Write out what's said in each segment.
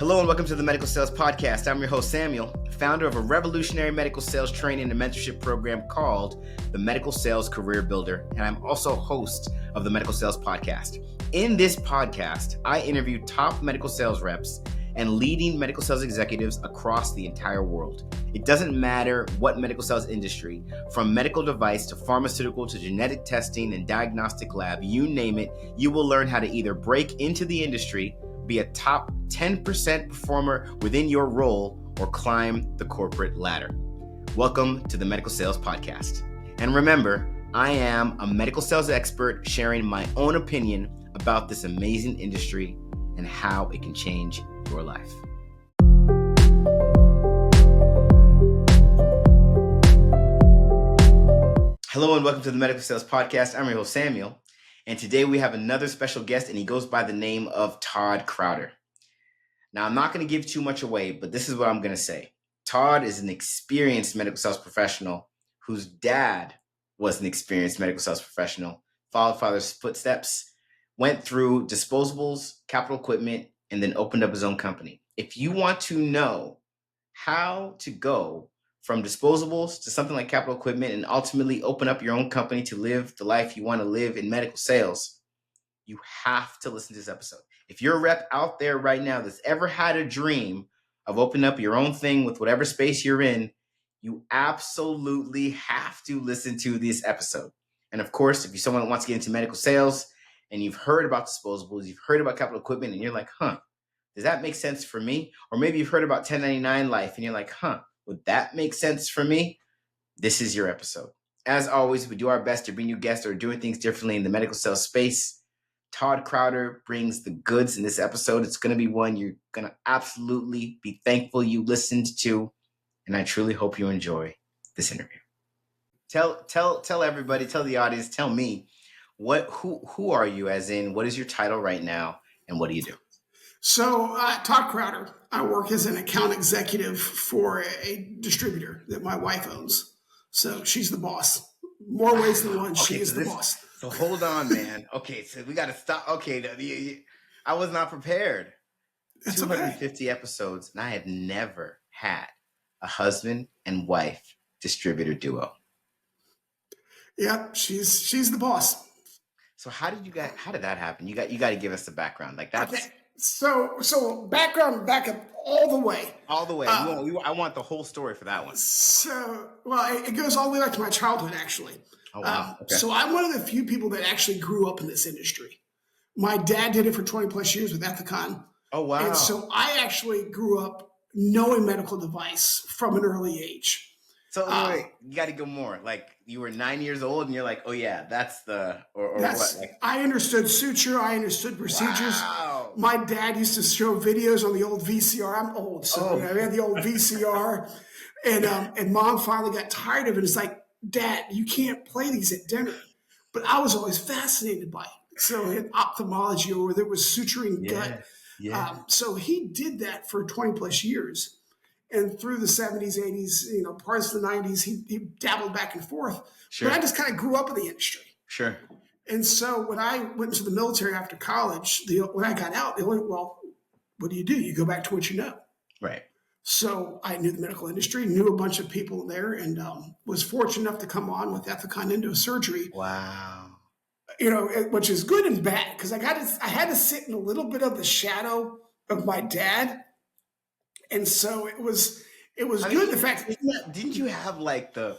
Hello and welcome to the Medical Sales Podcast. I'm your host, Samuel, founder of a revolutionary medical sales training and mentorship program called the Medical Sales Career Builder, and I'm also host of the Medical Sales Podcast. In this podcast, I interview top medical sales reps and leading medical sales executives across the entire world. It doesn't matter what medical sales industry, from medical device to pharmaceutical to genetic testing and diagnostic lab, you name it, you will learn how to either break into the industry, be a top 10% performer within your role, or climb the corporate ladder. Welcome to the Medical Sales Podcast. And remember, I am a medical sales expert sharing my own opinion about this amazing industry and how it can change your life. Hello and welcome to the Medical Sales Podcast. I'm your host, Samuel. And today we have another special guest, and he goes by the name of Todd Crowder. Now, I'm not going to give too much away, but this is what I'm going to say. Todd is an experienced medical sales professional whose dad was an experienced medical sales professional, followed father's footsteps, went through disposables, capital equipment, and then opened up his own company. If you want to know how to go from disposables to something like capital equipment and ultimately open up your own company to live the life you want to live in medical sales, you have to listen to this episode. If you're a rep out there right now that's ever had a dream of opening up your own thing with whatever space you're in, you absolutely have to listen to this episode. And of course, if you're someone that wants to get into medical sales and you've heard about disposables, you've heard about capital equipment, and you're like, does that make sense for me? Or maybe you've heard about 1099 life and you're like, would that make sense for me? This is your episode. As always, we do our best to bring you guests that are doing things differently in the medical sales space. Todd Crowder brings the goods in this episode. It's going to be one you're going to absolutely be thankful you listened to, and I truly hope you enjoy this interview. Tell everybody, tell the audience, tell me, who are you, as in what is your title right now and what do you do? So, Todd Crowder, I work as an account executive for a distributor that my wife owns. So she's the boss. More ways than one, she is the boss. So hold on, man. Okay, so we got to stop. Okay, I was not prepared. That's 250 episodes, and I had never had a husband and wife distributor duo. Yeah, she's the boss. So how did that happen? You got to give us the background. Like that's okay. So background, back up all the way. All the way. I want the whole story for that one. So, it goes all the way back to my childhood, actually. Oh, wow. Okay. So I'm one of the few people that actually grew up in this industry. My dad did it for 20 plus years with Ethicon. Oh, wow. And so I actually grew up knowing medical device from an early age. So wait, you got to go more. Like you were 9 years old and you're like, oh yeah, that's the, or that's, what? Like, I understood suture. I understood procedures. Wow. My dad used to show videos on the old VCR. I'm old, so I had the old VCR, and mom finally got tired of it. It's like, Dad, you can't play these at dinner. But I was always fascinated by it. So in ophthalmology, or there was suturing gut. Yeah. So he did that for 20 plus years. And through the 70s, 80s, parts of the 90s, he dabbled back and forth. Sure. But I just kind of grew up in the industry. Sure. And so when I went into the military after college, when I got out, what do? You go back to what you know. Right. So I knew the medical industry, knew a bunch of people there, and was fortunate enough to come on with Ethicon endosurgery. Wow. Which is good and bad, because I had to sit in a little bit of the shadow of my dad. And so it was good. The fact didn't you have like the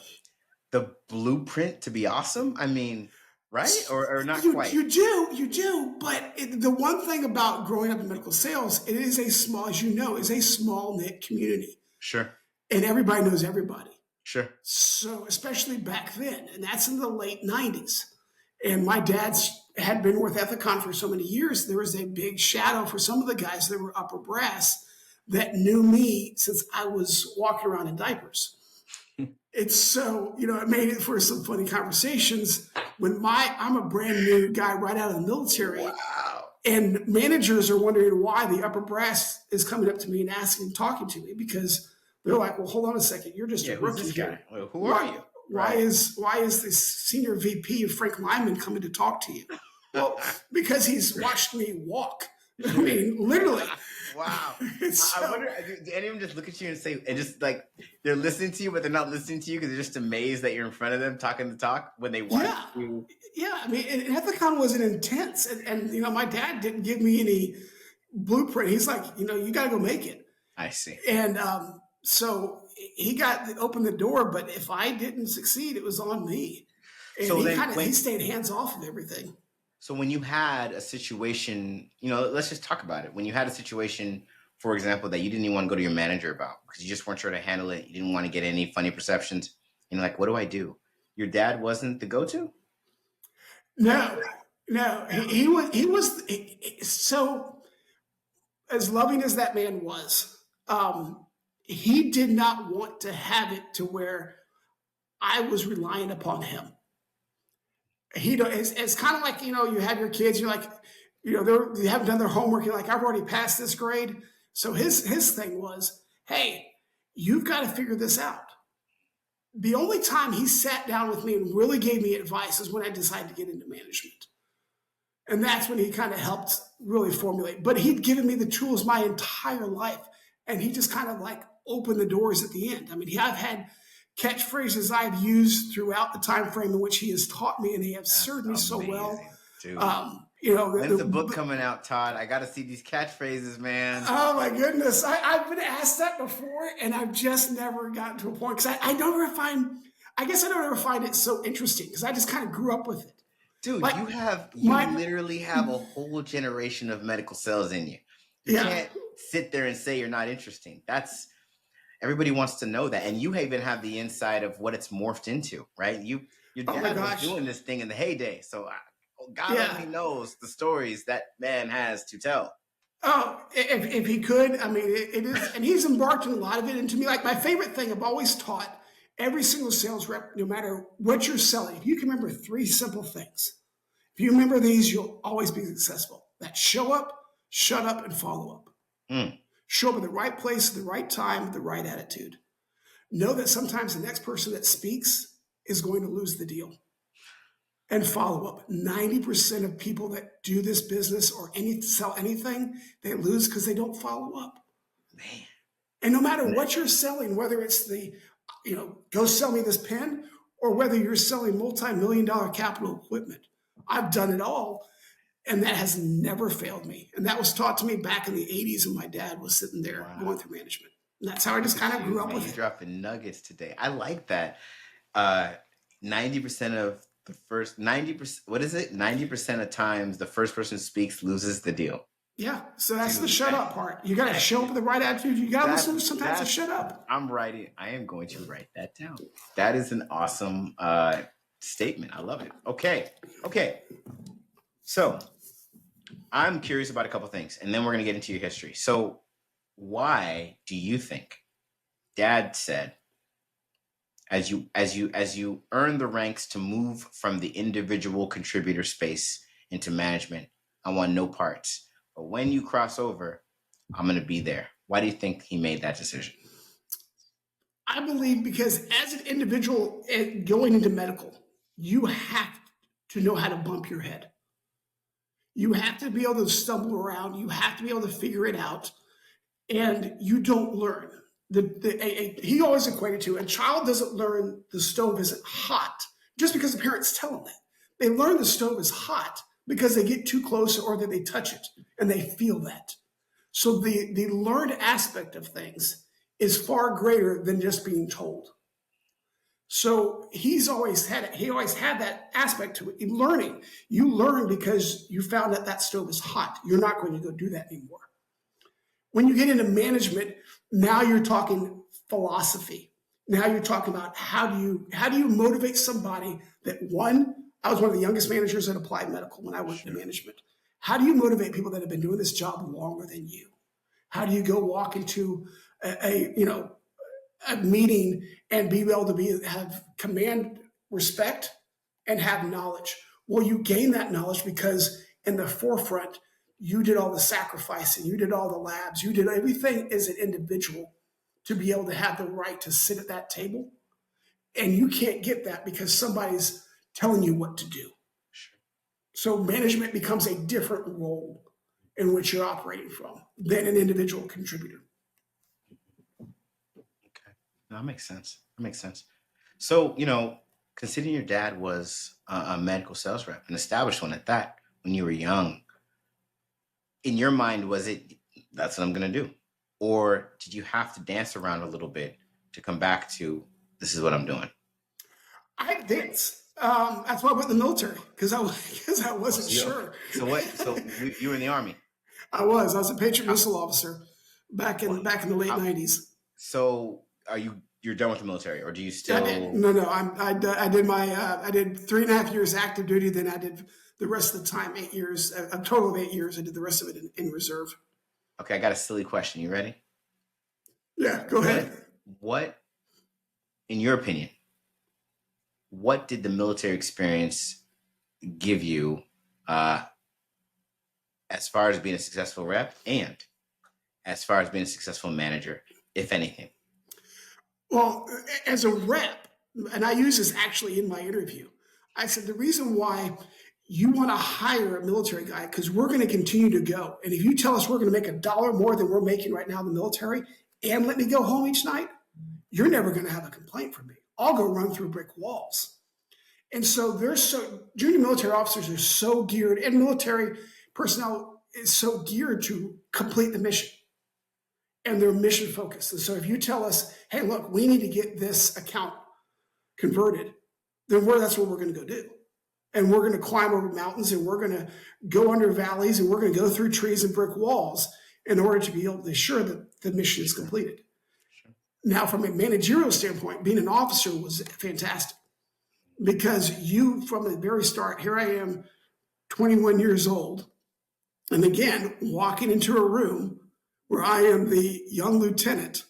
blueprint to be awesome? I mean, right? Or not quite? You do. But the one thing about growing up in medical sales, it is a small knit community. Sure. And everybody knows everybody. Sure. So especially back then, and that's in the late 90s. And my dad's had been with Ethicon for so many years. There was a big shadow for some of the guys that were upper brass that knew me since I was walking around in diapers. It's so, it made it for some funny conversations when I'm a brand new guy right out of the military. Wow. And managers are wondering why the upper brass is coming up to me and talking to me, because they're like, well, hold on a second. You're just a rookie guy. Well, who are you? Why is this senior VP of Frank Lyman coming to talk to you? Well, because he's watched me walk. I mean, literally. Wow. And I so, wonder, do any of them just look at you and say, and just like they're listening to you, but they're not listening to you because they're just amazed that you're in front of them talking the talk when they watch yeah, you? yeah. I mean, and Ethicon was an intense, and my dad didn't give me any blueprint. He's like, you got to go make it. I see. And so he opened the door, but if I didn't succeed, it was on me. And So then he stayed hands off of everything. so when you had a situation, let's just talk about it. When you had a situation, for example, that you didn't even want to go to your manager about because you just weren't sure to handle it, you didn't want to get any funny perceptions, like, what do I do? Your dad wasn't the go-to? No, no, so as loving as that man was, he did not want to have it to where I was relying upon him. It's kind of like, you have your kids, you're like, they haven't done their homework. You're like, I've already passed this grade. So his thing was, hey, you've got to figure this out. The only time he sat down with me and really gave me advice is when I decided to get into management. And that's when he kind of helped really formulate. But he'd given me the tools my entire life. And he just kind of like opened the doors at the end. I mean, I've had catchphrases I've used throughout the time frame in which he has taught me, and he has served me so well. Dude. When's the book coming out, Todd? I got to see these catchphrases, man. Oh my goodness. I've been asked that before, and I've just never gotten to a point because I don't ever find it so interesting because I just kind of grew up with it. Dude, like, you literally have a whole generation of medical sales in you. You can't sit there and say you're not interesting. Everybody wants to know that. And you even have the insight of what it's morphed into, right? Your dad was doing this thing in the heyday. So God only knows the stories that man has to tell. Oh, if he could, I mean, it is, and he's embarked on a lot of it. And to me, like my favorite thing, I've always taught every single sales rep, no matter what you're selling, if you can remember 3 simple things, if you remember these, you'll always be successful. That's show up, shut up, and follow up. Show up at the right place, at the right time, with the right attitude. Know that sometimes the next person that speaks is going to lose the deal. And follow up. 90% of people that do this business or sell anything, they lose because they don't follow up. Man. And no matter what you're selling, whether it's go sell me this pen, or whether you're selling multi-million-dollar capital equipment, I've done it all. And that has never failed me. And that was taught to me back in the 80s when my dad was sitting there going through management. And that's how I just kind of grew up with it. You're dropping nuggets today. I like that. 90% of the first 90%, what is it? 90% of times the first person who speaks loses the deal. Yeah. So that's the shut up part. You got to show up with the right attitude. You got to listen sometimes to shut up. I am going to write that down. That is an awesome statement. I love it. Okay. So I'm curious about a couple things, and then we're going to get into your history. So why do you think Dad said, as you earn the ranks to move from the individual contributor space into management, I want no parts. But when you cross over, I'm going to be there. Why do you think he made that decision? I believe because as an individual going into medical, you have to know how to bump your head. You have to be able to stumble around. You have to be able to figure it out. And you don't learn. He always equated to, a child doesn't learn the stove isn't hot just because the parents tell them that. They learn the stove is hot because they get too close or that they touch it and they feel that. So the learned aspect of things is far greater than just being told. So he always had that aspect to it. Learning. You learn because you found that stove is hot. You're not going to go do that anymore. When you get into management, now you're talking philosophy. Now you're talking about how do you motivate somebody that, one, I was one of the youngest managers at Applied Medical when I went into management. How do you motivate people that have been doing this job longer than you? How do you go walk into a meeting and be able to have command respect and have knowledge? Well, you gain that knowledge because in the forefront, you did all the sacrificing, you did all the labs, you did everything as an individual to be able to have the right to sit at that table. And you can't get that because somebody's telling you what to do. So management becomes a different role. in which you're operating from than an individual contributor. Okay. No, that makes sense. That makes sense. So, considering your dad was a medical sales rep, an established one at that, when you were young, in your mind, was it, that's what I'm going to do? Or did you have to dance around a little bit to come back to, this is what I'm doing? I dance. That's why I went in the military because I wasn't sure. So what? So you were in the Army. I was a Patriot Missile Officer back in the late '90s. So you're done with the military, or do you still? No. I did I did 3.5 years active duty. Then I did the rest of the time 8 years, a total of 8 years. I did the rest of it in reserve. Okay, I got a silly question. You ready? Yeah, go ahead. What, in your opinion, what did the military experience give you as far as being a successful rep and as far as being a successful manager, if anything? Well, as a rep, and I use this actually in my interview, I said the reason why you want to hire a military guy because we're going to continue to go. And if you tell us we're going to make $1 more than we're making right now in the military and let me go home each night, you're never going to have a complaint from me. I'll go run through brick walls. And so junior military officers are so geared, and military personnel is so geared to complete the mission. And they're mission focused. And so if you tell us, hey, look, we need to get this account converted, then that's what we're going to go do. And we're going to climb over mountains and we're going to go under valleys and we're going to go through trees and brick walls in order to be able to ensure that the mission is completed. Sure. Now, from a managerial standpoint, being an officer was fantastic because from the very start, here I am, 21 years old. And again, walking into a room where I am the young lieutenant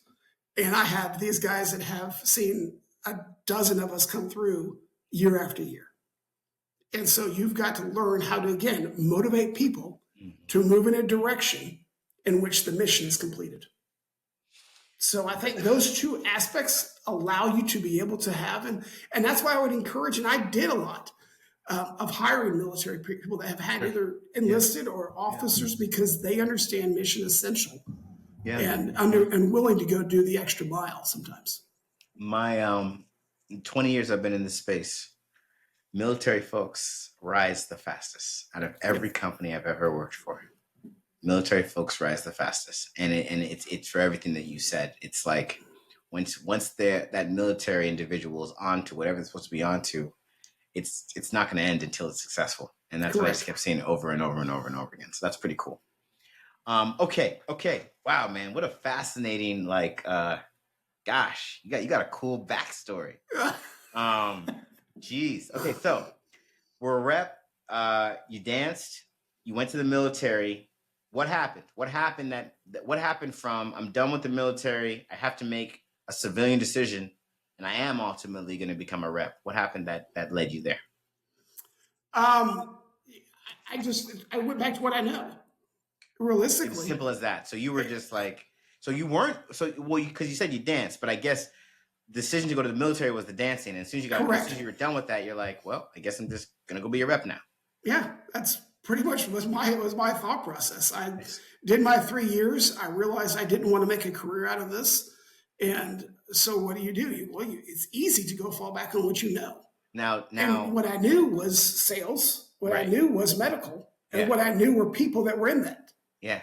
and I have these guys that have seen a dozen of us come through year after year. And so you've got to learn how to, again, motivate people to move in a direction in which the mission is completed. So I think those two aspects allow you to be able to have, and that's why I would encourage, and I did a lot of hiring military people that have had either enlisted or officers because they understand mission essential and willing to go do the extra mile sometimes. My 20 years I've been in this space, military folks rise the fastest out of every company I've ever worked for. Military folks rise the fastest, and it's for everything that you said. It's like once that military individual is on to whatever it's supposed to be on to, it's not going to end until it's successful, and that's what I just kept saying over and over and over and over again. So that's pretty cool. Okay, wow, man, what a fascinating gosh, you got a cool backstory. Geez. Okay, so we're a rep. You danced. You went to the military. What happened? What happened from I'm done with the military, I have to make a civilian decision, and I am ultimately going to become a rep? What happened that led you there? I went back to what I know. Realistically, it's simple as that. So you were just like, because you said you danced, but I guess the decision to go to the military was the dancing, and as soon as you were done with that, you're like, well, I guess I'm just gonna go be a rep now. Yeah, that's pretty much was my thought process. I did my 3 years. I realized I didn't want to make a career out of this, and so what do? It's easy to go fall back on what you know. Now, and what I knew was sales. What I knew was medical, and what I knew were people that were in that. Yeah.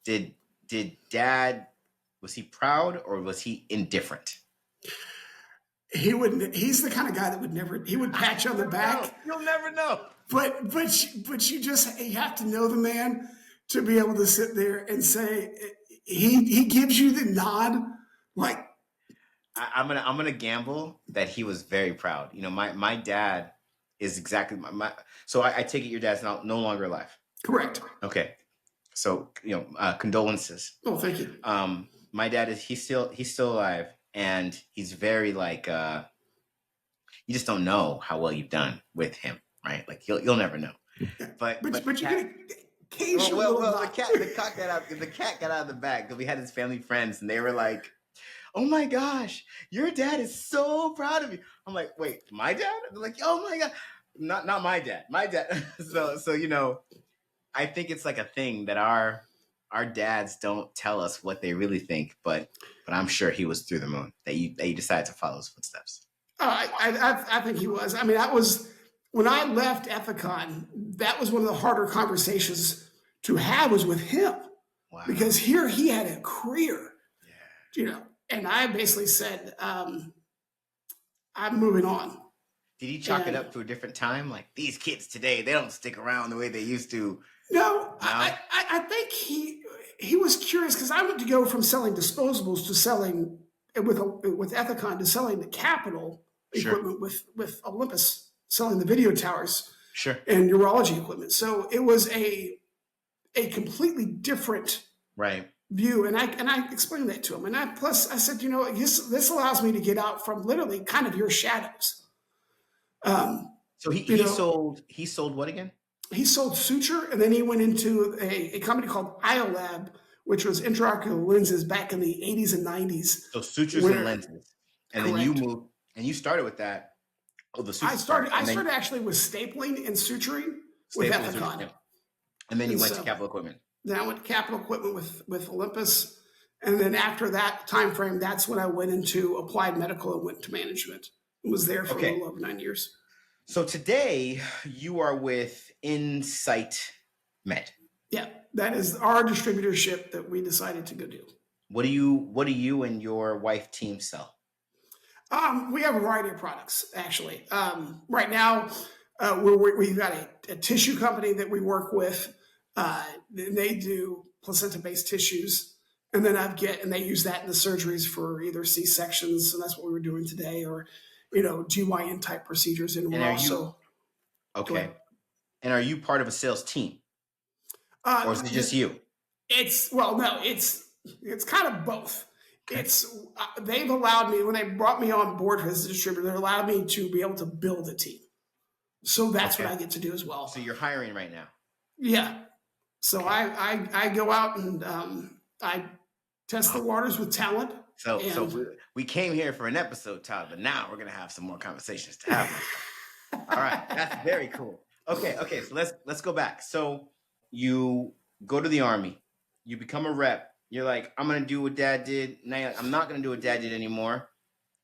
Did Dad, was he proud or was he indifferent? He's the kind of guy that would pat you on the back. You'll never know. But you have to know the man to be able to sit there and say, he gives you the nod. Like, I'm gonna gamble that he was very proud. My dad is exactly my so I take it your dad's no longer alive. Correct. Okay. So, condolences. Oh, thank you. My dad he's still alive, and he's very you just don't know how well you've done with him, right? Like you'll never know. But you get occasionally. Well, the cat got out of the bag because we had his family friends, and they were like, "Oh my gosh, your dad is so proud of you." I'm like, "Wait, my dad?" They're like, "Oh my god, not my dad, my dad." So I think it's like a thing that our dads don't tell us what they really think, but I'm sure he was through the moon that you decided to follow his footsteps. I think he was. I mean, that was when I left Ethicon. That was one of the harder conversations to have was with him Wow. because here he had a career, Yeah. and I basically said, I'm moving on. Did he chalk it up to a different time? Like these kids today, they don't stick around the way they used to. No, I think he was curious because I went to go from selling disposables to selling with Ethicon to selling the capital equipment with Olympus, selling the video towers and urology equipment. So it was a completely different view, and I explained that to him. And I said, this allows me to get out from literally kind of your shadows. So he sold what again? He sold suture, and then he went into a company called IOLab, which was intraocular lenses back in the 80s and 90s. So sutures and lenses. And then you moved, and you started with that. Oh, the suture. I started actually with stapling and suturing with Ethicon. And then you went to capital equipment. Then I went to capital equipment with Olympus. And then after that time frame, that's when I went into applied medical and went to management. And was there for a little over 9 years. So today you are with Insight Med. Yeah, that is our distributorship that we decided to go do. What do you and your wife team sell? We have a variety of products, actually. Right now, we've got a tissue company that we work with. They do placenta-based tissues, and then and they use that in the surgeries for either C-sections, and that's what we were doing today, or GYN type procedures. And we're also okay. And are you part of a sales team, or is it just you? It's kind of both. Okay. They've allowed me, when they brought me on board as a distributor, they allowed me to be able to build a team. So that's what I get to do as well. So you're hiring right now. Yeah. So I go out and I test the waters with talent. So we came here for an episode, Todd, but now we're gonna have some more conversations to have. All right, that's very cool. Okay, so let's go back. So you go to the Army, you become a rep. You're like, I'm gonna do what Dad did. Now I'm not gonna do what Dad did anymore,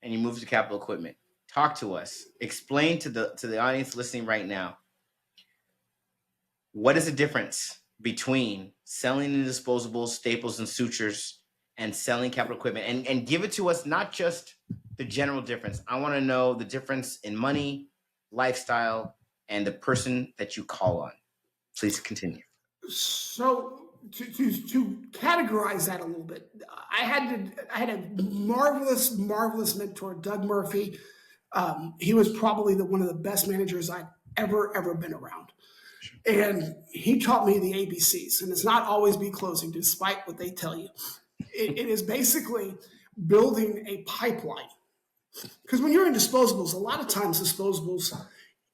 and you move to capital equipment. Talk to us. Explain to the audience listening right now. What is the difference between selling the disposables, staples, and sutures, and selling capital equipment? And give it to us, not just the general difference. I want to know the difference in money, lifestyle, and the person that you call on. Please continue. So to categorize that a little bit, I had a marvelous mentor, Doug Murphy. He was probably one of the best managers I've ever been around. And he taught me the ABCs, and it's not always be closing, despite what they tell you. It is basically building a pipeline. Because when you're in disposables, a lot of times disposables,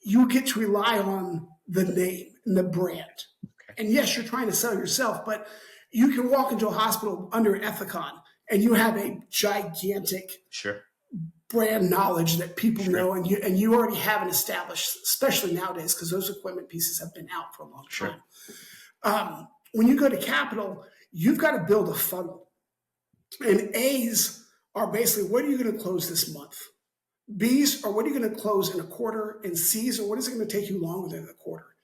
you get to rely on the name and the brand. Okay. And yes, you're trying to sell yourself, but you can walk into a hospital under Ethicon and you have a gigantic brand knowledge that people know, and you already have an established, especially nowadays, because those equipment pieces have been out for a long time. When you go to capital, you've got to build a funnel. And A's are basically, what are you going to close this month? B's are, what are you going to close in a quarter? And C's are, what is it going to take you longer than a quarter?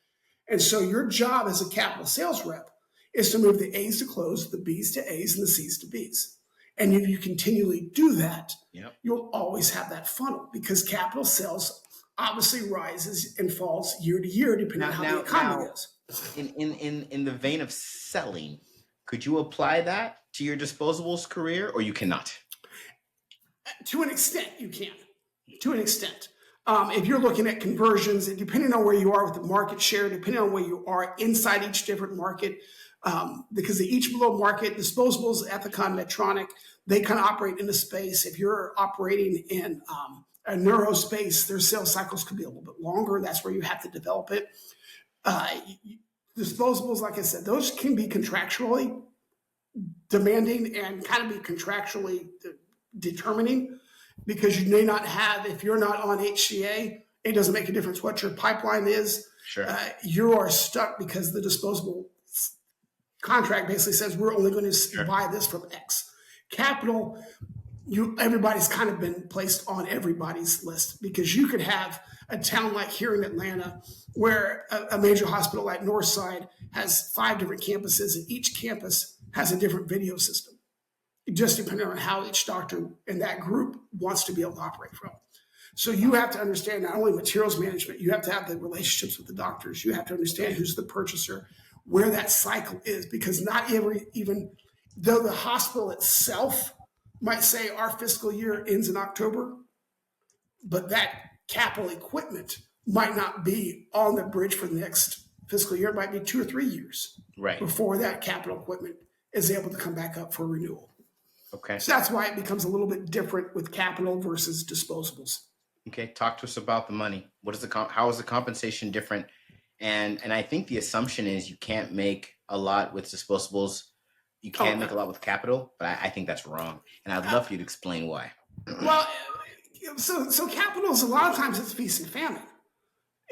And so your job as a capital sales rep is to move the A's to close, the B's to A's, and the C's to B's. And if you continually do that, you'll always have that funnel, because capital sales obviously rises and falls year to year depending on how the economy goes. In the vein of selling, could you apply that to your disposables career, or you cannot? To an extent, you can. To an extent. If you're looking at conversions, and depending on where you are with the market share, depending on where you are inside each different market, because they each below market, disposables, Ethicon, Medtronic, they kind of operate in the space. If you're operating in a neuro space, their sales cycles could be a little bit longer. That's where you have to develop it. Disposables, like I said, those can be contractually demanding and kind of be contractually determining, because you may not have, if you're not on HCA, it doesn't make a difference what your pipeline is. Sure. You are stuck because the disposable contract basically says we're only going to Sure. buy this from X. Capital, everybody's kind of been placed on everybody's list because you could have a town like here in Atlanta where a major hospital like Northside has 5 different campuses, and each campus has a different video system, just depending on how each doctor in that group wants to be able to operate from. So you have to understand not only materials management, you have to have the relationships with the doctors. You have to understand who's the purchaser, where that cycle is, because not even though the hospital itself might say our fiscal year ends in October, but that capital equipment might not be on the bridge for the next fiscal year. It might be 2 or 3 years before that capital equipment is able to come back up for renewal. Okay. So that's why it becomes a little bit different with capital versus disposables. Okay. Talk to us about the money. What is how is the compensation different? And I think the assumption is you can't make a lot with disposables. You can make a lot with capital, but I think that's wrong. And I'd love for you to explain why. Well, so capital is a lot of times it's feast and famine.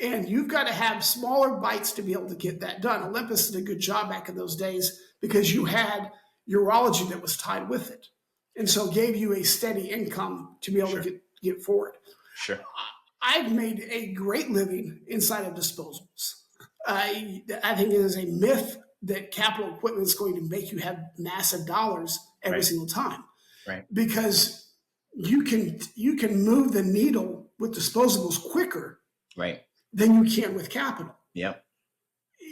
And you've got to have smaller bites to be able to get that done. Olympus did a good job back in those days because you had urology that was tied with it. And so gave you a steady income to be able to get forward. Sure. I've made a great living inside of disposables. I think it is a myth that capital equipment is going to make you have massive dollars every single time. Right. Because you can move the needle with disposables quicker than you can with capital. Yep.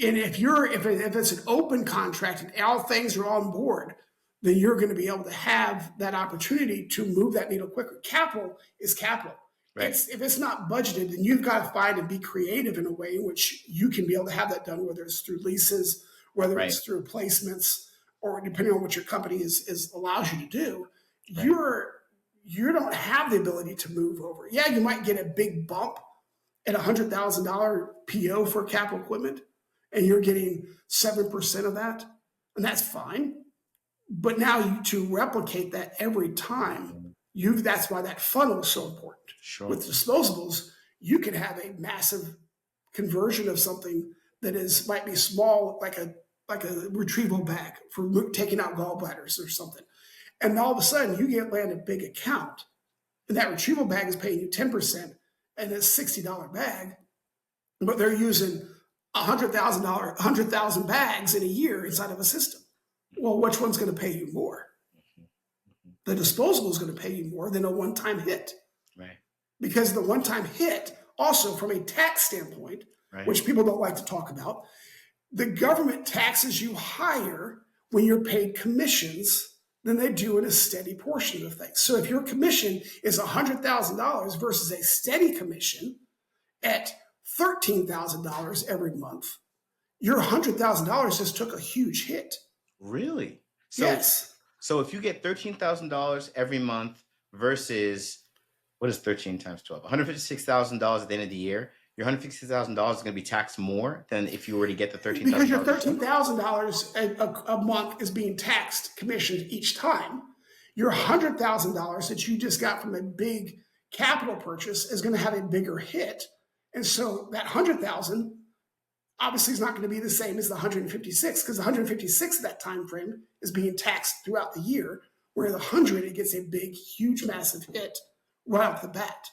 And if it's an open contract and all things are on board, then you're going to be able to have that opportunity to move that needle quicker. Capital is capital. Right. If it's not budgeted, then you've got to find and be creative in a way in which you can be able to have that done, whether it's through leases, whether it's through placements, or depending on what your company is allows you to do. Right. You don't have the ability to move over. Yeah, you might get a big bump at $100,000 PO for capital equipment, and you're getting 7% of that, and that's fine. But now to replicate that every time, that's why that funnel is so important. Sure. With disposables, you can have a massive conversion of something that might be small, like a retrieval bag for taking out gallbladders or something. And all of a sudden you land a big account, and that retrieval bag is paying you 10%, and it's $60 bag, but they're using $100,000 bags in a year inside of a system. Well, which one's going to pay you more? The disposable is going to pay you more than a one-time hit. Right. Because the one-time hit, also from a tax standpoint, which people don't like to talk about, the government taxes you higher when you're paid commissions than they do in a steady portion of things. So if your commission is $100,000 versus a steady commission at $13,000 every month, your $100,000 just took a huge hit. Really? Yes. So if you get $13,000 every month versus, what is 13 times 12? $156,000 at the end of the year, your $156,000 is going to be taxed more than if you were to get the $13,000. Because your $13,000 a month is being taxed, commissioned each time. Your $100,000 that you just got from a big capital purchase is going to have a bigger hit. And so that $100,000 obviously is not going to be the same as the 156, because the 156 of that time frame is being taxed throughout the year, where the 100, it gets a big, huge, massive hit right off the bat.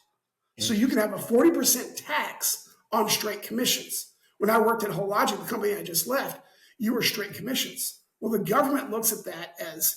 So you can have a 40% tax on straight commissions. When I worked at Hologic, the company I just left, you were straight commissions. Well, the government looks at that as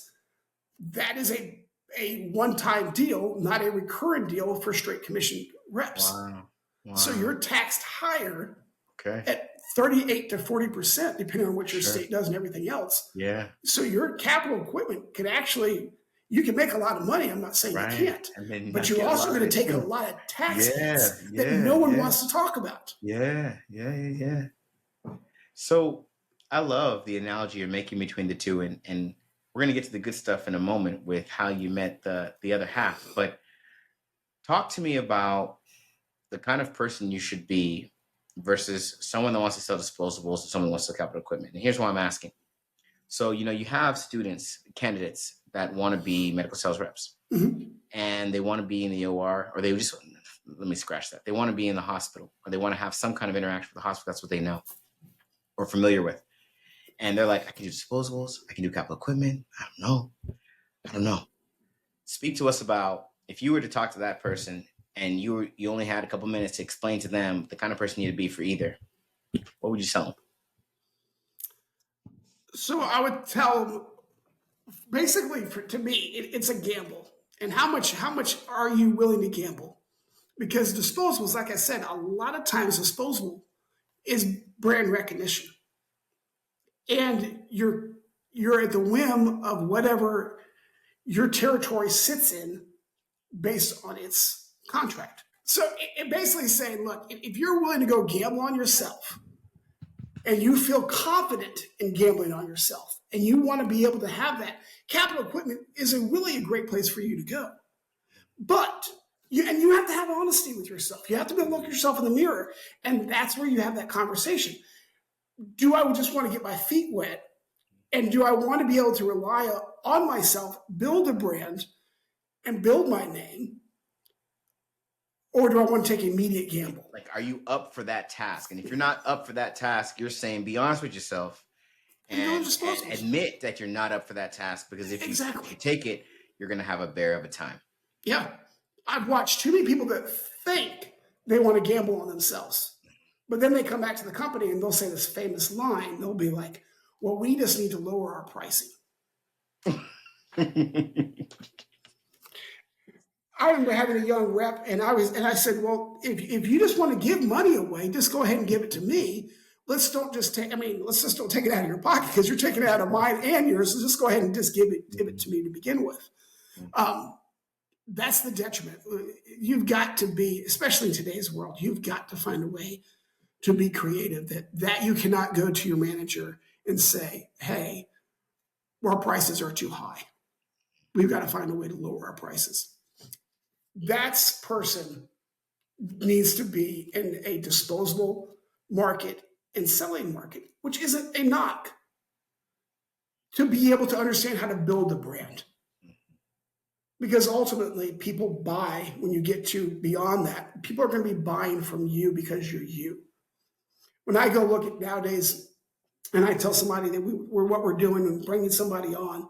that is a one-time deal, not a recurring deal for straight commission reps. Wow. So you're taxed higher at 38 to 40%, depending on what your state does and everything else. Yeah. So your capital equipment can actually, you can make a lot of money. I'm not saying you can't, but you're also going to take a lot of tax hits that no one wants to talk about. Yeah. So I love the analogy you're making between the two, and we're going to get to the good stuff in a moment with how you met the other half. But talk to me about the kind of person you should be versus someone that wants to sell disposables and someone who wants to sell capital equipment. And here's why I'm asking. So, you have candidates that want to be medical sales reps, and they want to be in the OR, or they just let me scratch that. They want to be in the hospital, or they want to have some kind of interaction with the hospital. That's what they know or familiar with. And they're like, I can do disposables. I can do capital equipment. I don't know. Speak to us about, if you were to talk to that person and you only had a couple minutes to explain to them the kind of person you'd be for either, what would you tell them? So I would tell them, basically, to me, it's a gamble. And how much are you willing to gamble? Because disposables, like I said, a lot of times disposable is brand recognition, and you're at the whim of whatever your territory sits in based on its contract. So it basically saying, look, if you're willing to go gamble on yourself, and you feel confident in gambling on yourself, and you want to be able to have that, capital equipment is really a great place for you to go. But you have to have honesty with yourself. You have to be able to look yourself in the mirror, and that's where you have that conversation. Do I just want to get my feet wet, and do I want to be able to rely on myself, build a brand, and build my name, or do I want to take immediate gamble? Like, are you up for that task? And if you're not up for that task, you're saying be honest with yourself and admit that you're not up for that task, because if you take it, you're going to have a bear of a time. Yeah. I've watched too many people that think they want to gamble on themselves, but then they come back to the company and they'll say this famous line. They'll be like, well, we just need to lower our pricing. I remember having a young rep, and I said, well, if you just want to give money away, just go ahead and give it to me. Let's just don't take it out of your pocket, because you're taking it out of mine and yours. So just go ahead and just give it to me to begin with. That's the detriment. You've got to be, especially in today's world, you've got to find a way to be creative, that you cannot go to your manager and say, hey, our prices are too high. We've got to find a way to lower our prices. That person needs to be in a disposable market and selling market, which isn't a knock, to be able to understand how to build a brand. Because ultimately, people buy, when you get to beyond that, people are going to be buying from you because you're you. When I go look at nowadays, and I tell somebody that what we're doing and bringing somebody on,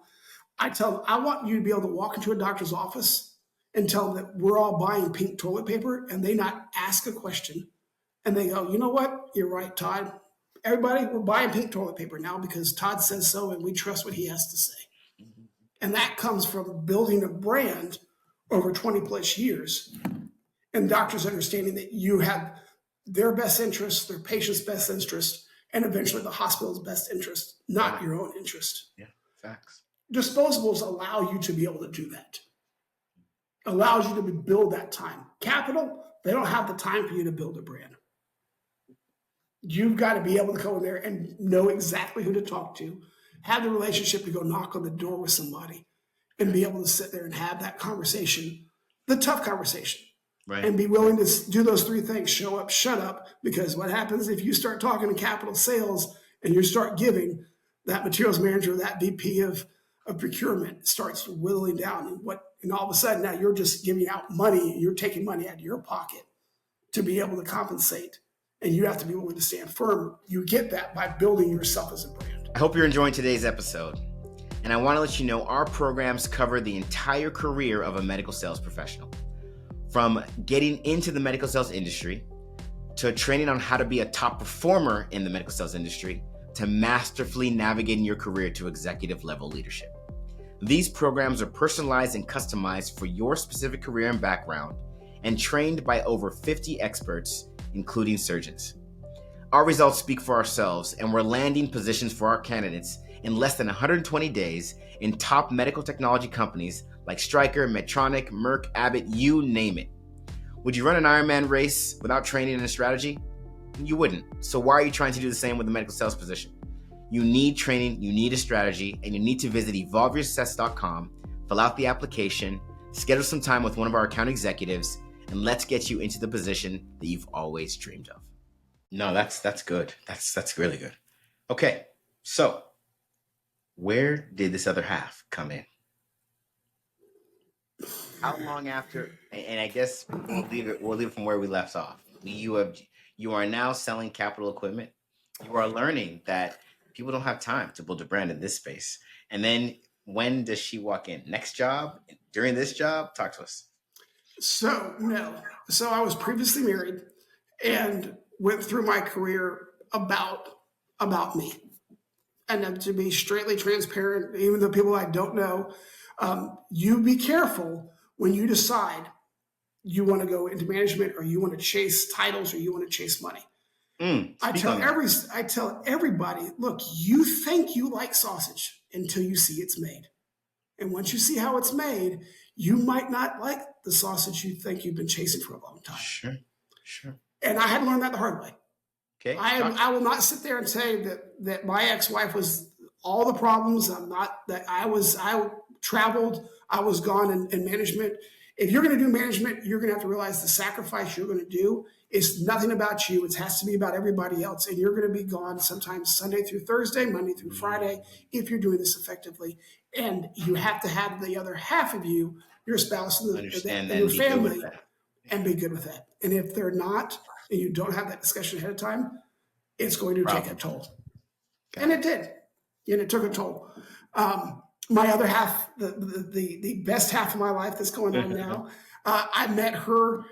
I tell them, I want you to be able to walk into a doctor's office and tell them that we're all buying pink toilet paper, and they not ask a question. And they go, you know what? You're right, Todd. Everybody, we're buying pink toilet paper now because Todd says so, and we trust what he has to say. And that comes from building a brand over 20 plus years, and doctors understanding that you have their best interest, their patient's best interest, and eventually the hospital's best interest, not your own interest. Yeah, facts. Disposables allow you to be able to do that. Allows you to build that time. Capital, they don't have the time for you to build a brand. You've got to be able to go in there and know exactly who to talk to, have the relationship to go knock on the door with somebody, and be able to sit there and have that conversation, the tough conversation, right? And be willing to do those three things: show up, shut up. Because what happens if you start talking to capital sales and you start giving, that materials manager, that VP of procurement starts whittling down, and all of a sudden now you're just giving out money. You're taking money out of your pocket to be able to compensate, and you have to be willing to stand firm. You get that by building yourself as a brand. I hope you're enjoying today's episode, and I want to let you know our programs cover the entire career of a medical sales professional, from getting into the medical sales industry to training on how to be a top performer in the medical sales industry to masterfully navigating your career to executive level leadership. These programs are personalized and customized for your specific career and background, and trained by over 50 experts, including surgeons. Our results speak for ourselves, and we're landing positions for our candidates in less than 120 days in top medical technology companies like Stryker, Medtronic, Merck, Abbott, you name it. Would you run an Ironman race without training and a strategy? You wouldn't. So why are you trying to do the same with a medical sales position? You need training, you need a strategy, and you need to visit evolveyoursuccess.com, fill out the application, schedule some time with one of our account executives, and let's get you into the position that you've always dreamed of. No, that's good. That's really good. Okay, so where did this other half come in? How long after? And I guess we'll leave it from where we left off. You are now selling capital equipment. You are learning that people don't have time to build a brand in this space. And then when does she walk in? Next job? During this job? Talk to us. So no. So I was previously married and went through my career about me. And then to be straightly transparent, even though people I don't know, you be careful when you decide you want to go into management or you want to chase titles or you want to chase money. Speak on that. I tell everybody, look, you think you like sausage until you see it's made. And once you see how it's made, you might not like the sausage you think you've been chasing for a long time. Sure, sure. And I had to learn that the hard way. Okay. I will not sit there and say that my ex-wife was all the problems. I'm not that I traveled, I was gone in management. If you're going to do management, you're going to have to realize the sacrifice you're going to do is nothing about you. It has to be about everybody else. And you're going to be gone sometimes Sunday through Thursday, Monday through Friday, if you're doing this effectively. And you have to have the other half of you, your spouse and your family, and be good with that. And if they're not, and you don't have that discussion ahead of time, it's going to take a toll. And it did. And it took a toll. My other half, the best half of my life that's going on now, I met her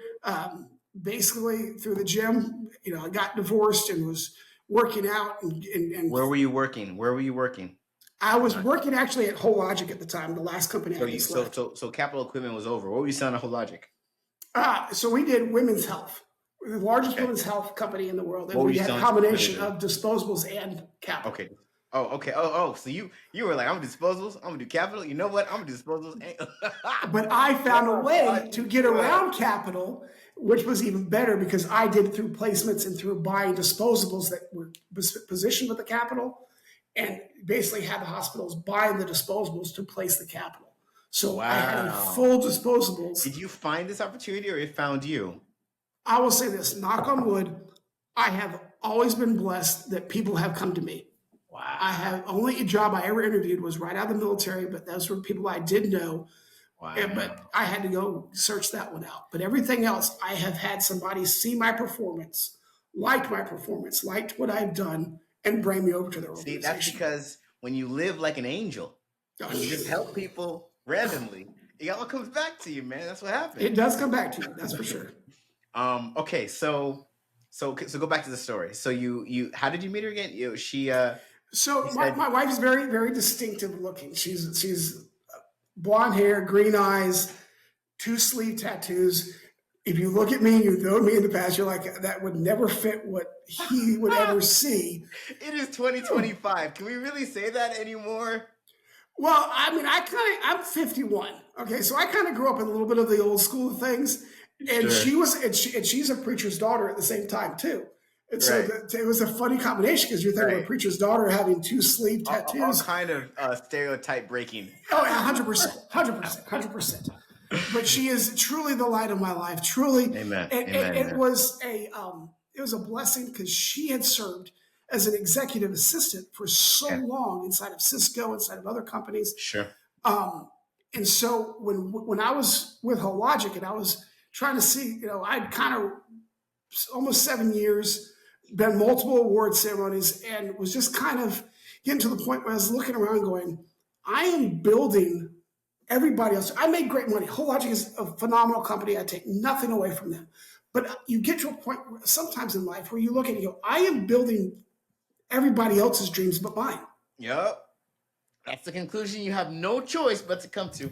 basically through the gym. You know, I got divorced and was working out. And Where were you working? I was working actually at Whole Logic at the time, the last company I just left. So capital equipment was over. What were you selling at Whole Logic? So we did women's health. The largest women's health company in the world. And we had a combination of disposables and capital. Okay. Oh, okay. So you were like, I'm gonna do disposables, I'm gonna do capital. You know what? I'm gonna do disposables. But I found a way to get around capital, which was even better because I did it through placements and through buying disposables that were positioned with the capital, and basically had the hospitals buy the disposables to place the capital. So I had full disposables. Did you find this opportunity or it found you? I will say this, knock on wood, I have always been blessed that people have come to me. Wow. I have only a job I ever interviewed was right out of the military, but those were people I did know. Wow. But I had to go search that one out. But everything else, I have had somebody see my performance, liked what I've done, and bring me over to their organization. See, that's because when you live like an angel, you just help people randomly, it all comes back to you, man. That's what happens. It does come back to you, that's for sure. Okay, so go back to the story. So you how did you meet her again? My wife is very, very distinctive looking. She's blonde hair, green eyes, 2 sleeve tattoos. If you look at me and you've known me in the past, you're like, that would never fit what he would ever see. It is 2025. Can we really say that anymore? Well, I mean, I'm 51. Okay, so I kind of grew up in a little bit of the old school of things. And sure. She's a preacher's daughter at the same time too. And so it was a funny combination because you're thinking of a preacher's daughter having 2 sleeve tattoos. All kind of stereotype breaking. Oh, 100%. But she is truly the light of my life. Truly. Amen. It was a blessing because she had served as an executive assistant for so long inside of Cisco, inside of other companies. Sure. And so when I was with Whole Logic and I was trying to see, I'd kind of almost 7 years, been multiple award ceremonies, and was just kind of getting to the point where I was looking around going, I am building everybody else. I made great money. Whole Logic is a phenomenal company. I take nothing away from them. But you get to a point sometimes in life where you look at it and go, I am building everybody else's dreams but mine. Yep. That's the conclusion you have no choice but to come to.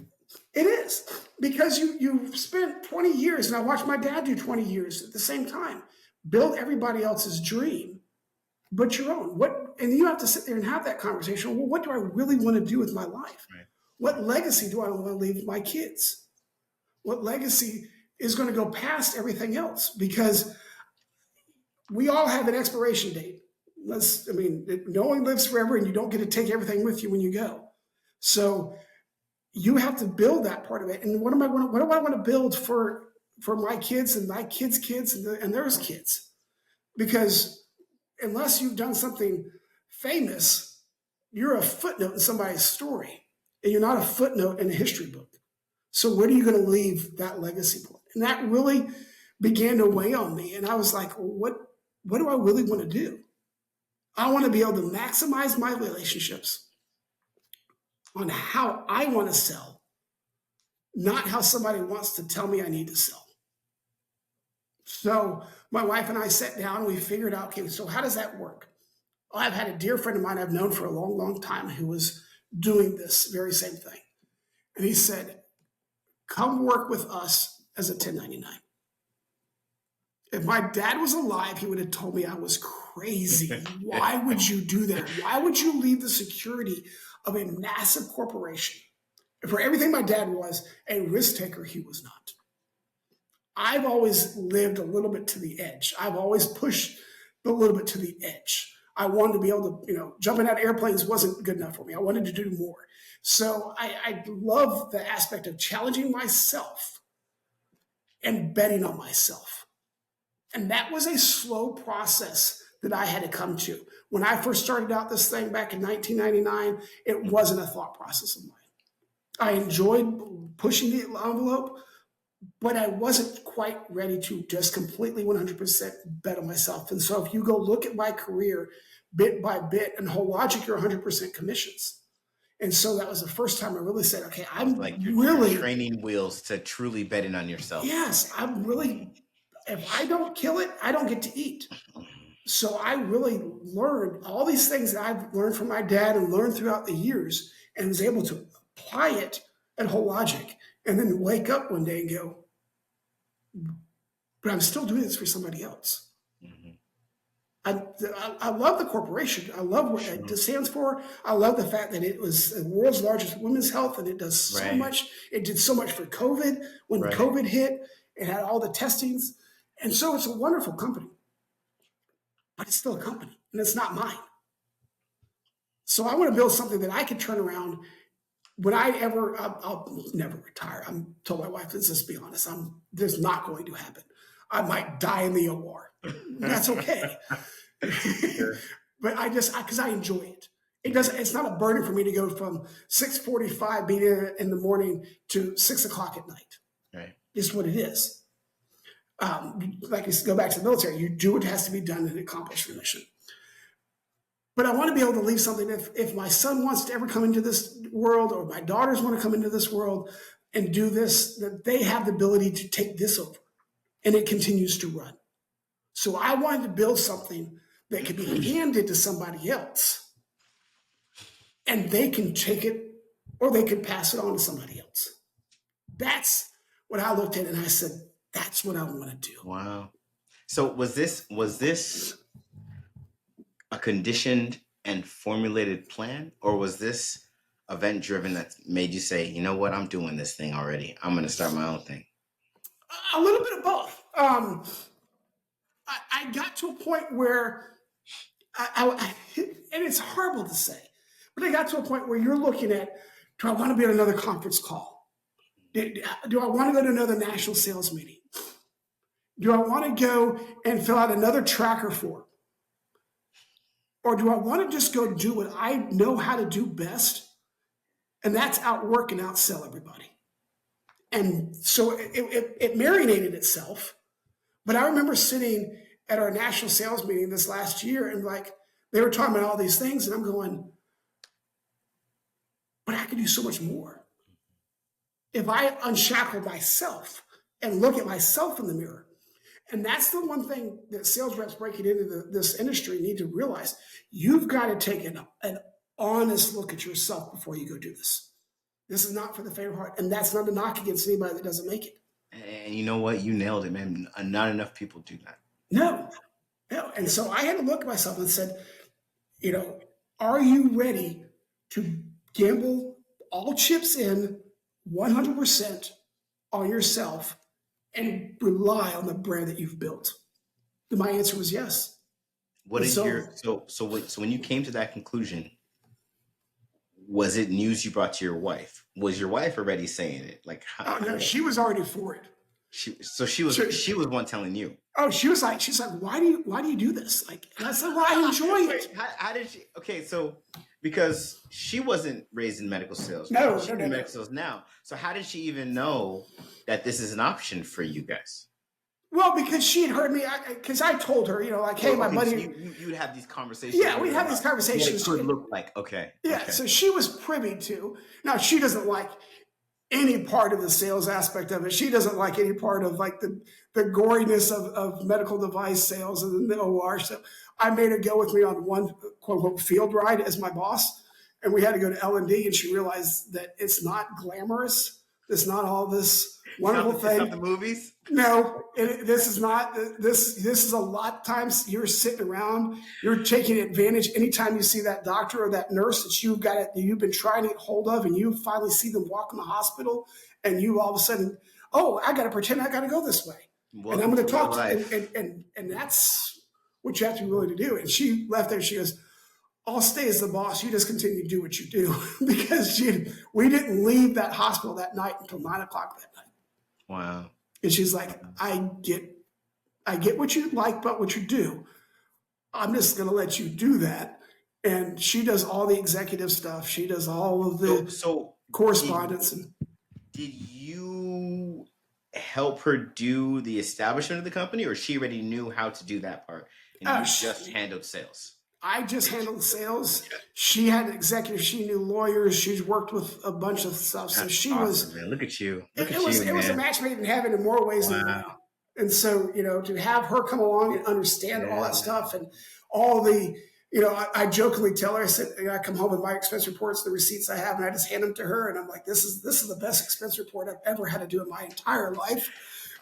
It is, because you've spent 20 years, and I watched my dad do 20 years at the same time, build everybody else's dream, but your own. And you have to sit there and have that conversation. Well, what do I really want to do with my life? Right. What legacy do I want to leave my kids? What legacy is going to go past everything else? Because we all have an expiration date. No one lives forever, and you don't get to take everything with you when you go. So you have to build that part of it. And what do I want to build for my kids and my kids' kids and theirs kids? Because unless you've done something famous, you're a footnote in somebody's story, and you're not a footnote in a history book. So where are you going to leave that legacy point? And that really began to weigh on me. And I was like, well, what do I really want to do? I want to be able to maximize my relationships on how I want to sell, not how somebody wants to tell me I need to sell. So my wife and I sat down and we figured out, okay, so how does that work? Well, I've had a dear friend of mine I've known for a long, long time who was doing this very same thing. And he said, come work with us as a 1099. If my dad was alive, he would have told me I was crazy. Why would you do that? Why would you leave the security of a massive corporation? And for everything my dad was, a risk taker, he was not. I've always lived a little bit to the edge. I've always pushed a little bit to the edge. I wanted to be able to, jumping out of airplanes wasn't good enough for me. I wanted to do more. So I love the aspect of challenging myself and betting on myself. And that was a slow process that I had to come to. When I first started out this thing back in 1999, it wasn't a thought process of mine. I enjoyed pushing the envelope, but I wasn't quite ready to just completely 100% bet on myself. And so if you go look at my career bit by bit, and whole logic, you're 100% commissions. And so that was the first time I really said, okay, I'm like really you're training wheels to truly betting on yourself. Yes, I'm really, if I don't kill it, I don't get to eat. So I really learned all these things that I've learned from my dad and learned throughout the years and was able to apply it at whole logic and then wake up one day and go, but I'm still doing this for somebody else. I love the corporation. I love what it stands for. I love the fact that it was the world's largest women's health, and it does so much. It did so much for COVID. When COVID hit, it had all the testings. And so it's a wonderful company. But it's still a company, and it's not mine. So I want to build something that I can turn around when I'll never retire. I'm told my wife, let's just be honest, this is not going to happen. I might die in the OR. That's okay. Sure. But because I enjoy it. It's not a burden for me to go from 6:45 being in the morning to 6 o'clock at night. Right. It's what it is. Like you go back to the military, you do what has to be done and accomplish the mission. But I want to be able to leave something. If my son wants to ever come into this world, or my daughters want to come into this world and do this, that they have the ability to take this over, and it continues to run. So I wanted to build something that could be handed to somebody else, and they can take it, or they can pass it on to somebody else. That's what I looked at, and I said, that's what I want to do. Wow. So was this a conditioned and formulated plan, or was this event driven that made you say, you know what, I'm doing this thing already. I'm going to start my own thing? A little bit of both. I got to a point where and it's horrible to say, but I got to a point where you're looking at, do I want to be on another conference call? Do I want to go to another national sales meeting? Do I want to go and fill out another tracker form? Or do I want to just go do what I know how to do best? And that's outwork and outsell everybody. And so it marinated itself. But I remember sitting at our national sales meeting this last year, and they were talking about all these things, and I'm going, but I could do so much more. If I unshackle myself and look at myself in the mirror. And that's the one thing that sales reps breaking into this industry need to realize. You've got to take an honest look at yourself before you go do this. This is not for the faint of heart. And that's not a knock against anybody that doesn't make it. And you know what? You nailed it, man. Not enough people do that. No. And so I had to look at myself and said, are you ready to gamble all chips in 100% on yourself and rely on the brand that you've built? And my answer was yes. So when you came to that conclusion, was it news you brought to your wife? Was your wife already saying it? No, she was already for it. She was one telling you. Oh, she's like, why do you do this? And I said, well, I enjoy it. How did she? Okay, so Because she wasn't raised in medical sales. No, She's no, no, in no. medical sales now. So how did she even know that this is an option for you guys? Well, because she had heard me, because I told her, like, hey, Oh, my okay, so buddy. you would have these conversations Yeah, with we her have these about what it conversations. could look like. Okay, Yeah, okay. so she was privy to. Now she doesn't like any part of the sales aspect of it. She doesn't like any part of like the goriness of medical device sales and the OR. So I made her go with me on one quote unquote field ride as my boss, and we had to go to L&D, and she realized that it's not glamorous. It's not all this wonderful It's not thing. the movies. No, this is not this. This is a lot of times you're sitting around, you're taking advantage. Anytime you see that doctor or that nurse that you've been trying to get hold of, and you finally see them walk in the hospital, and you all of a sudden, oh, I got to pretend I got to go this way, and I'm Welcome going to to real talk to, life. and that's what you have to be willing to do. And she left there. She goes, I'll stay as the boss. You just continue to do what you do because we didn't leave that hospital that night until 9 o'clock that night. Wow. And she's like, I get what you like, but what you do. I'm just going to let you do that. And she does all the executive stuff. She does all of the So correspondence. did you help her do the establishment of the company, or she already knew how to do that part and you just handled sales? I just handled sales. She had an executive. She knew lawyers. She's worked with a bunch of stuff. So she awesome, was, man. Look at you. it was a match made in heaven in more ways than one. And so, to have her come along and understand all that stuff and all the, I jokingly tell her, I said, I come home with my expense reports, the receipts I have, and I just hand them to her. And I'm like, this is the best expense report I've ever had to do in my entire life.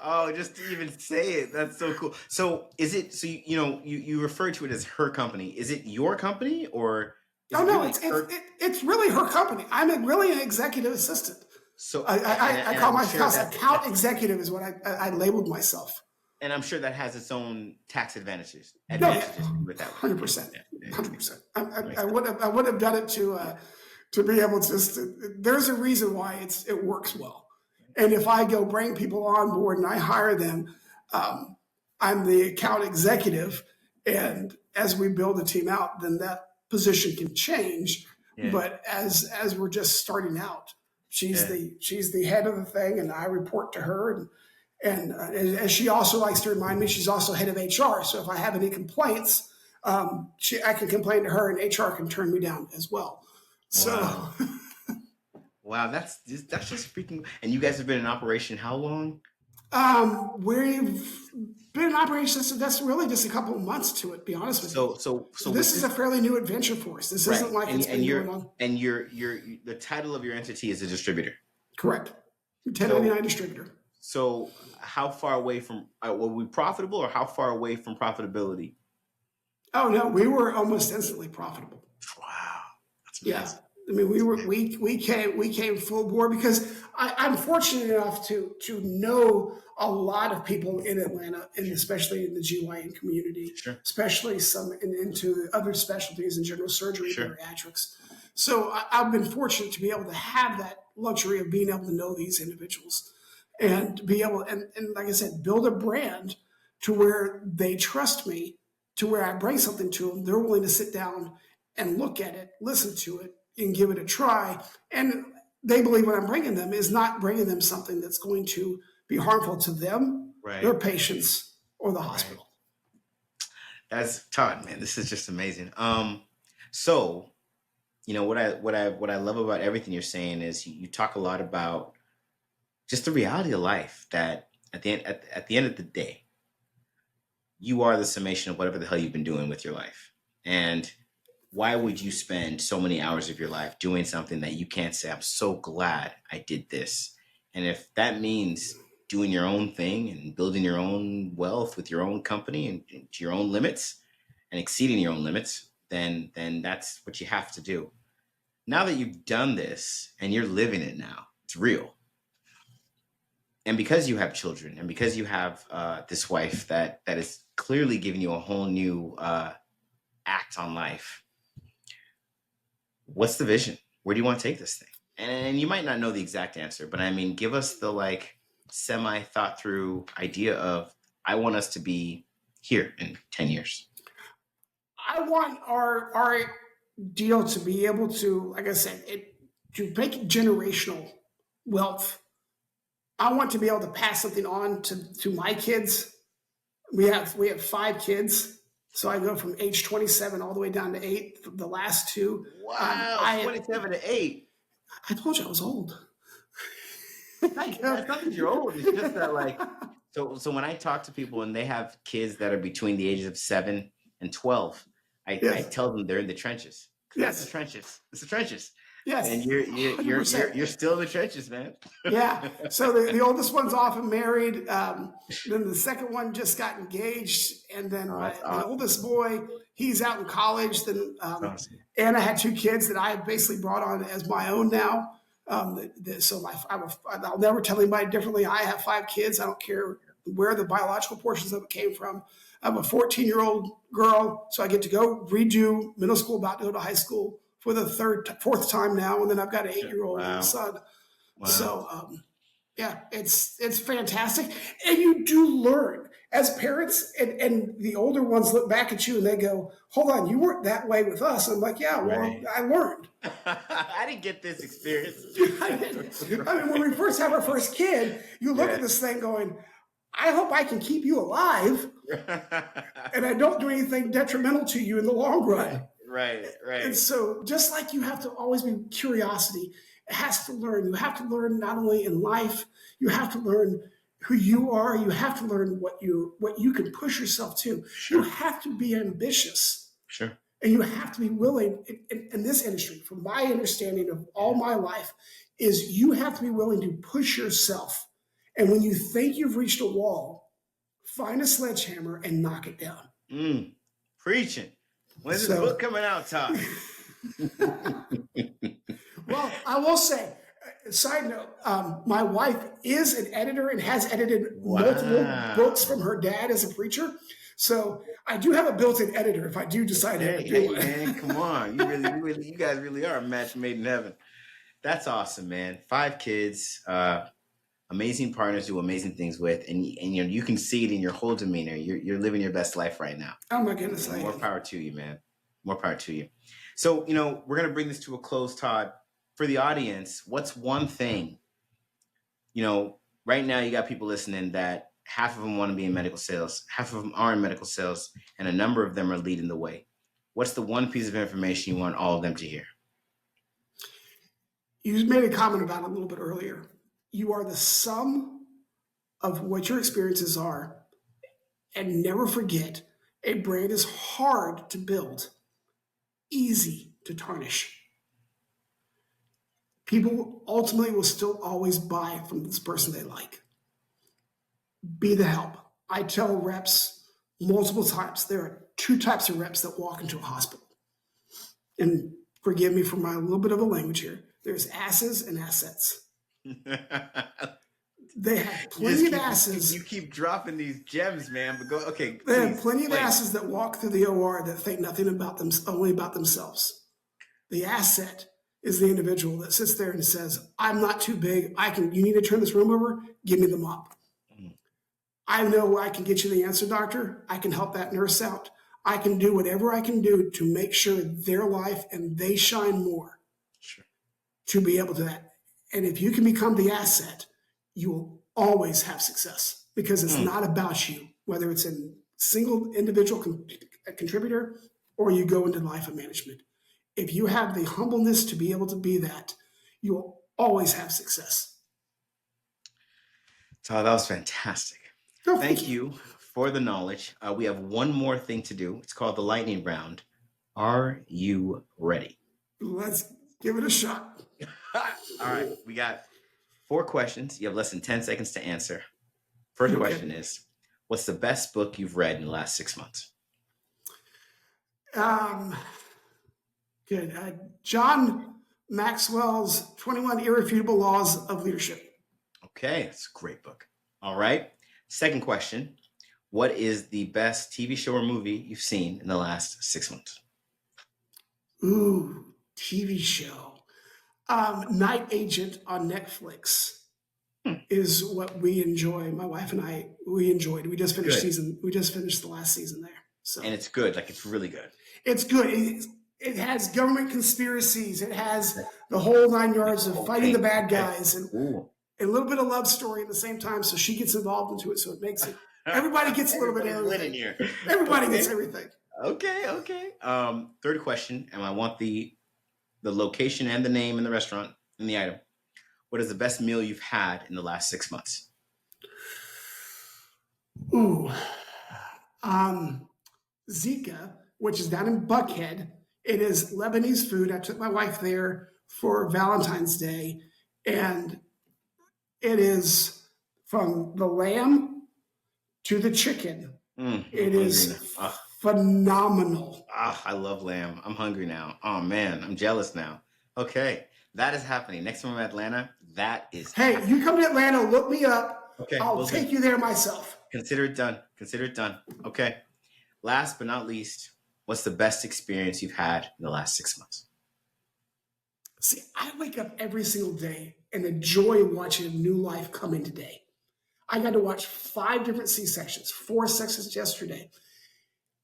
Oh, just to even say it, that's so cool. So is it, so you refer to it as her company. Is it your company, or is Oh, it no, really it's really her company. I'm really an executive assistant. So I call myself account executive is what I labeled myself. And I'm sure that has its own tax advantages. With that, 100%, 100%. I would have done it to be able to. There's a reason why it works well. And if I go bring people on board and I hire them, I'm the account executive. And as we build the team out, then that position can change. Yeah. But as we're just starting out, she's the head of the thing, and I report to her. And as she also likes to remind me, she's also head of HR. So if I have any complaints, I can complain to her, and HR can turn me down as well. Wow. So. Wow, that's just freaking. And you guys have been in operation how long? We've been in operation since that's really just a couple of months to it. To be honest with you. So this is a fairly new adventure for us. This isn't like it's been going on. And the title of your entity is a distributor. Correct. 1099 distributor. So how far away from were we profitable, or how far away from profitability? Oh no, we were almost instantly profitable. Wow, that's amazing. Yeah. I mean, we came full bore because I'm fortunate enough to know a lot of people in Atlanta, and especially in the GYN community, sure. Especially some into the other specialties in general surgery, sure. Bariatrics. So I've been fortunate to be able to have that luxury of being able to know these individuals and be able, and like I said, build a brand to where they trust me, to where I bring something to them, they're willing to sit down and look at it, listen to it, and give it a try. And they believe what I'm bringing them is not bringing them something that's going to be harmful to them, right. Their patients, or the hospital. That's Todd, man. This is just amazing. So, what I love about everything you're saying is you talk a lot about just the reality of life, that at the end of the day, you are the summation of whatever the hell you've been doing with your life. And why would you spend so many hours of your life doing something that you can't say, I'm so glad I did this? And if that means doing your own thing and building your own wealth with your own company and to your own limits and exceeding your own limits, then that's what you have to do. Now that you've done this and you're living it now, it's real. And because you have children, and because you have this wife that is clearly giving you a whole new act on life, what's the vision? Where do you want to take this thing? And you might not know the exact answer, but I mean, give us the semi thought through idea of, I want us to be here in 10 years. I want our deal to be able to, like I said, to make generational wealth. I want to be able to pass something on to my kids. We have 5 kids, so I go from age 27 all the way down to 8. The last two, Wow, I 27 to 8. I told you I was old. It's not that you're old. It's just that, like, so when I talk to people and they have kids that are between the ages of 7 and 12, I Yes. tell them they're in the trenches. That's Yes. the trenches. It's the trenches. Yes. And you're still in the trenches, man. Yeah. So the oldest one's off and married. Then the second one just got engaged, and then my oldest boy, he's out in college. Then Awesome. Anna had 2 kids that I basically brought on as my own now. So I'll never tell anybody differently. I have 5 kids. I don't care where the biological portions of it came from. I'm a 14-year-old girl, so I get to go redo middle school, about to go to high school for the 4th time now, and then I've got an 8-year-old son. Wow. So yeah, it's fantastic, and you do learn as parents, and the older ones look back at you and they go, "Hold on, you weren't that way with us." And I'm like, "Yeah, well, Right. I learned." I didn't get this experience. I mean, when we first have our first kid, you look at this thing going, "I hope I can keep you alive, and I don't do anything detrimental to you in the long run." Right. And so, just like you have to always be curiosity, it has to learn. You have to learn not only in life, you have to learn who you are. You have to learn what you can push yourself to. Sure. You have to be ambitious. Sure. And you have to be willing in this industry, from my understanding of all my life, is you have to be willing to push yourself. And when you think you've reached a wall, find a sledgehammer and knock it down. Preaching. When's this book coming out, Todd? Well, I will say, side note, my wife is an editor and has edited multiple books from her dad as a preacher. So I do have a built-in editor if I do decide to do it. Man, come on. You guys really are a match made in heaven. That's awesome, man. 5 kids, amazing partners to do amazing things with, and you can see it in your whole demeanor. You're living your best life right now. Oh my goodness! More power to you, man. More power to you. So, we're gonna bring this to a close, Todd. For the audience, what's one thing? Right now you got people listening that half of them want to be in medical sales, half of them are in medical sales, and a number of them are leading the way. What's the one piece of information you want all of them to hear? You made a comment about it a little bit earlier. You are the sum of what your experiences are. And never forget, a brand is hard to build, easy to tarnish. People ultimately will still always buy from this person they like. Be the help. I tell reps multiple times, there are 2 types of reps that walk into a hospital. And forgive me for my little bit of a language here. There's asses and assets. They have plenty of asses. You keep dropping these gems, man. But go, okay. They have plenty of asses that walk through the OR that think nothing about them, only about themselves. The asset is the individual that sits there and says, "I'm not too big. You need to turn this room over. Give me the mop. I know I can get you the answer, doctor. I can help that nurse out. I can do whatever I can do to make sure their life and they shine more." Sure. To be able to that. And if you can become the asset, you will always have success, because it's not about you, whether it's a single individual contributor or you go into life of management. If you have the humbleness to be able to be that, you will always have success. Todd, that was fantastic. Oh, Thank you for the knowledge. We have one more thing to do. It's called the lightning round. Are you ready? Let's give it a shot. All right. We got 4 questions. You have less than 10 seconds to answer. First question is, what's the best book you've read in the last 6 months? Good. John Maxwell's 21 Irrefutable Laws of Leadership. Okay. It's a great book. All right. Second question. What is the best TV show or movie you've seen in the last 6 months? Ooh, TV show. Night Agent on Netflix is what we enjoy. My wife and I, we enjoyed. We just finished the last season there. So, and it's good. Like, it's really good. It's good. It has government conspiracies. It has the whole 9 yards of fighting the bad guys and a little bit of love story at the same time. So she gets involved into it. So it makes it, everybody gets a little bit of everything. Here. Everybody gets everything. Okay. Third question, and I want the location and the name and the restaurant and the item. What is the best meal you've had in the last 6 months? Ooh. Zika, which is down in Buckhead. It is Lebanese food. I took my wife there for Valentine's Day, and it is from the lamb to the chicken. It is phenomenal. I love lamb. I'm hungry now. Oh man, I'm jealous now. Okay, that is happening. Next time I'm in Atlanta, that is happening. You come to Atlanta, look me up. Okay, I'll take you there myself. Consider it done. Okay. Last but not least, what's the best experience you've had in the last 6 months? See, I wake up every single day and enjoy watching a new life come in today. I got to watch 5 different C-sections, 4 sections yesterday.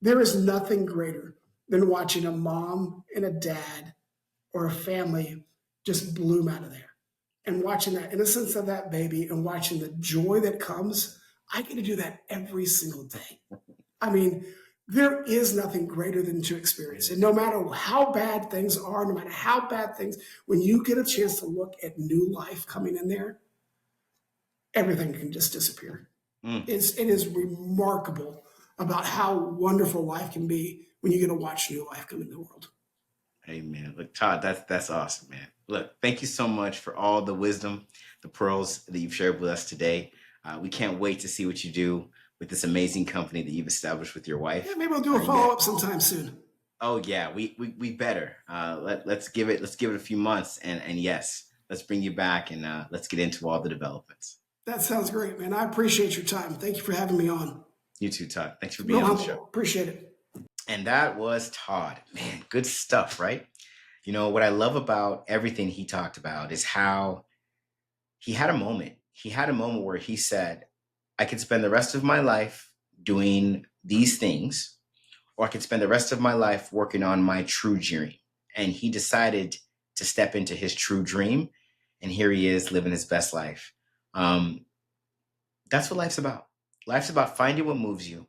There is nothing greater than watching a mom and a dad or a family just bloom out of there. And watching that innocence of that baby and watching the joy that comes, I get to do that every single day. I mean, there is nothing greater than to experience. And no matter how bad things are, no matter how bad things, when you get a chance to look at new life coming in there, everything can just disappear. It is remarkable about how wonderful life can be when you get to watch new life come in the world. Amen. Look, Todd, that's awesome, man. Look, thank you so much for all the wisdom, the pearls that you've shared with us today. We can't wait to see what you do with this amazing company that you've established with your wife. Yeah, maybe we'll do a follow-up sometime soon. Oh yeah, we better. Let's give it a few months, and yes, let's bring you back and let's get into all the developments. That sounds great, man. I appreciate your time. Thank you for having me on. You too, Todd. Thanks for being on the show. Appreciate it. And that was Todd. Man, good stuff, right? You know, what I love about everything he talked about is how he had a moment. He had a moment where he said, I could spend the rest of my life doing these things, or I could spend the rest of my life working on my true dream. And he decided to step into his true dream. And here he is living his best life. That's what life's about. Life's about finding what moves you,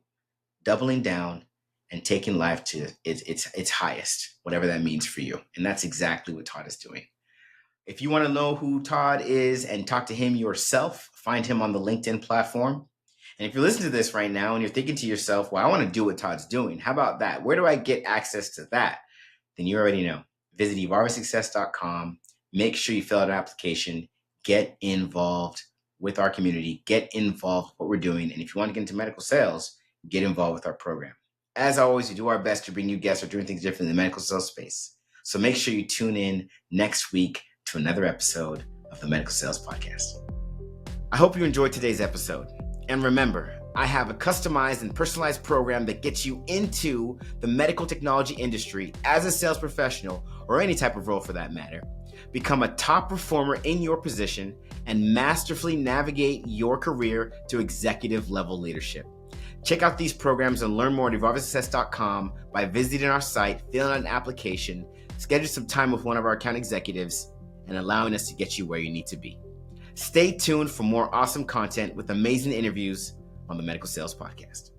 doubling down, and taking life to its highest, whatever that means for you. And that's exactly what Todd is doing. If you want to know who Todd is and talk to him yourself, find him on the LinkedIn platform. And if you're listening to this right now and you're thinking to yourself, well, I want to do what Todd's doing. How about that? Where do I get access to that? Then you already know. Visit evolvesuccess.com. Make sure you fill out an application. Get involved with our community. Get involved with what we're doing. And if you want to get into medical sales, get involved with our program. As always, we do our best to bring you guests who are doing things different in the medical sales space. So make sure you tune in next week to another episode of the Medical Sales Podcast. I hope you enjoyed today's episode. And remember, I have a customized and personalized program that gets you into the medical technology industry as a sales professional, or any type of role for that matter. Become a top performer in your position and masterfully navigate your career to executive level leadership. Check out these programs and learn more at evolvesuccess.com by visiting our site, filling out an application, schedule some time with one of our account executives, and allowing us to get you where you need to be. Stay tuned for more awesome content with amazing interviews on the Medical Sales Podcast.